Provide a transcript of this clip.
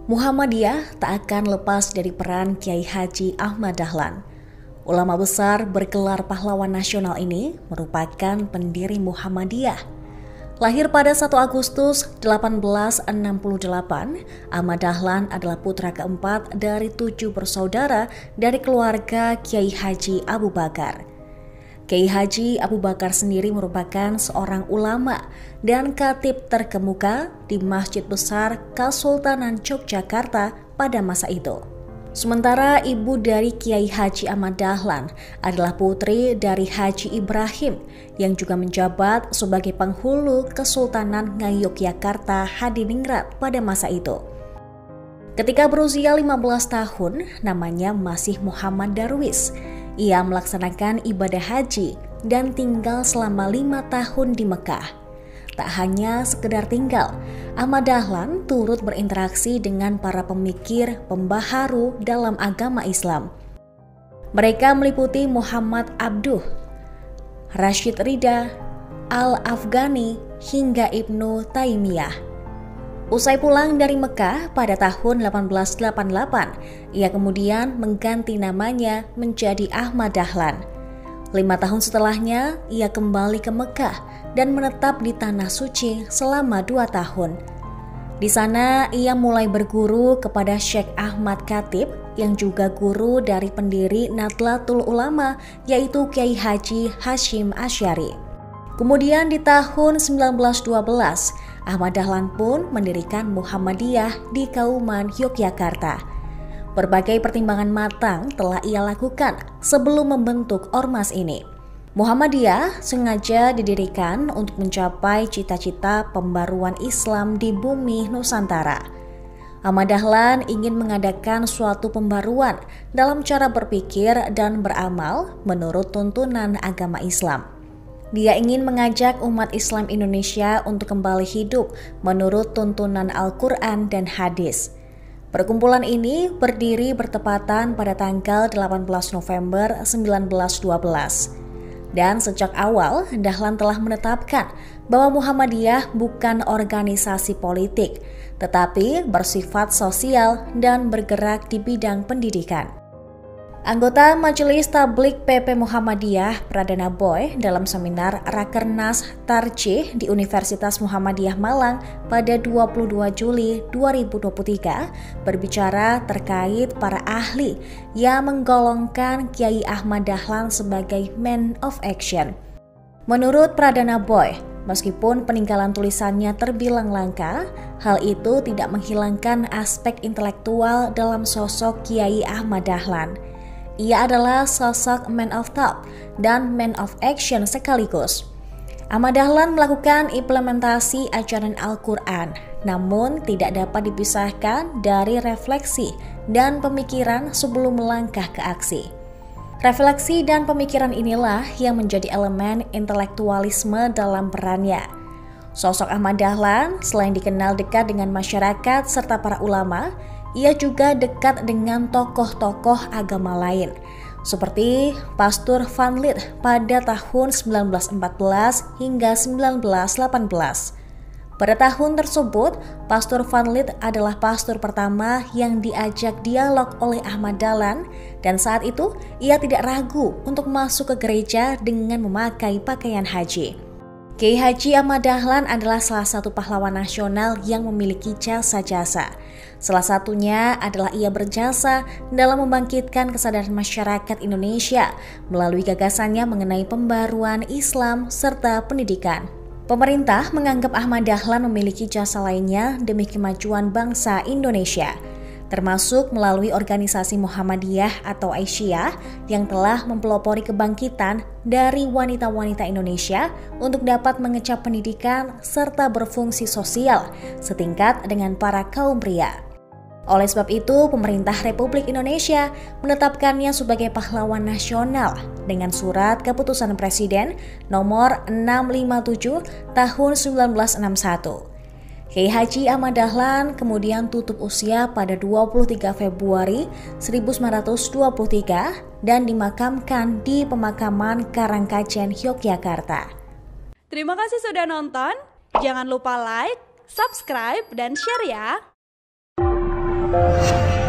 Muhammadiyah tak akan lepas dari peran Kiai Haji Ahmad Dahlan. Ulama besar bergelar pahlawan nasional ini merupakan pendiri Muhammadiyah. Lahir pada 1 Agustus 1868, Ahmad Dahlan adalah putra keempat dari 7 bersaudara dari keluarga Kiai Haji Abu Bakar. Kiai Haji Abu Bakar sendiri merupakan seorang ulama dan khatib terkemuka di Masjid Besar Kesultanan Yogyakarta pada masa itu. Sementara ibu dari Kiai Haji Ahmad Dahlan adalah putri dari Haji Ibrahim yang juga menjabat sebagai penghulu Kesultanan Ngayogyakarta Hadiningrat pada masa itu. Ketika berusia 15 tahun, namanya masih Muhammad Darwis. Ia melaksanakan ibadah haji dan tinggal selama 5 tahun di Mekah. Tak hanya sekedar tinggal, Ahmad Dahlan turut berinteraksi dengan para pemikir pembaharu dalam agama Islam. Mereka meliputi Muhammad Abduh, Rashid Ridha, Al-Afghani, hingga Ibnu Taimiyah. Usai pulang dari Mekah pada tahun 1888, ia kemudian mengganti namanya menjadi Ahmad Dahlan. 5 tahun setelahnya, ia kembali ke Mekah dan menetap di Tanah Suci selama 2 tahun. Di sana, ia mulai berguru kepada Syekh Ahmad Khatib yang juga guru dari pendiri Nahdlatul Ulama, yaitu Kiai Haji Hasyim Asy'ari. Kemudian di tahun 1912, Ahmad Dahlan pun mendirikan Muhammadiyah di Kauman Yogyakarta. Berbagai pertimbangan matang telah ia lakukan sebelum membentuk ormas ini. Muhammadiyah sengaja didirikan untuk mencapai cita-cita pembaruan Islam di bumi Nusantara. Ahmad Dahlan ingin mengadakan suatu pembaruan dalam cara berpikir dan beramal menurut tuntunan agama Islam. Dia ingin mengajak umat Islam Indonesia untuk kembali hidup menurut tuntunan Al-Quran dan hadis. Perkumpulan ini berdiri bertepatan pada tanggal 18 November 1912. Dan sejak awal, Dahlan telah menetapkan bahwa Muhammadiyah bukan organisasi politik, tetapi bersifat sosial dan bergerak di bidang pendidikan. Anggota Majelis Tabligh PP Muhammadiyah Pradana Boy dalam seminar Rakernas Tarjih di Universitas Muhammadiyah Malang pada 22 Juli 2023 berbicara terkait para ahli yang menggolongkan Kiai Ahmad Dahlan sebagai man of action. Menurut Pradana Boy, meskipun peninggalan tulisannya terbilang langka, hal itu tidak menghilangkan aspek intelektual dalam sosok Kiai Ahmad Dahlan. Ia adalah sosok man of thought dan man of action sekaligus. Ahmad Dahlan melakukan implementasi ajaran Al-Quran, namun tidak dapat dipisahkan dari refleksi dan pemikiran sebelum melangkah ke aksi. Refleksi dan pemikiran inilah yang menjadi elemen intelektualisme dalam perannya. Sosok Ahmad Dahlan selain dikenal dekat dengan masyarakat serta para ulama, ia juga dekat dengan tokoh-tokoh agama lain, seperti Pastor Van Lith pada tahun 1914 hingga 1918. Pada tahun tersebut, Pastor Van Lith adalah pastor pertama yang diajak dialog oleh Ahmad Dahlan, dan saat itu ia tidak ragu untuk masuk ke gereja dengan memakai pakaian haji. Kiai Haji Ahmad Dahlan adalah salah satu pahlawan nasional yang memiliki jasa-jasa. Salah satunya adalah ia berjasa dalam membangkitkan kesadaran masyarakat Indonesia melalui gagasannya mengenai pembaruan Islam serta pendidikan. Pemerintah menganggap Ahmad Dahlan memiliki jasa lainnya demi kemajuan bangsa Indonesia, termasuk melalui organisasi Muhammadiyah atau Aisyah yang telah mempelopori kebangkitan dari wanita-wanita Indonesia untuk dapat mengecap pendidikan serta berfungsi sosial setingkat dengan para kaum pria. Oleh sebab itu, pemerintah Republik Indonesia menetapkannya sebagai pahlawan nasional dengan surat keputusan Presiden nomor 657 tahun 1961. Kiai Haji Ahmad Dahlan kemudian tutup usia pada 23 Februari 1923 dan dimakamkan di pemakaman Karangkajen, Yogyakarta. Terima kasih sudah nonton. Jangan lupa like, subscribe, dan share ya. Wabarakatuh.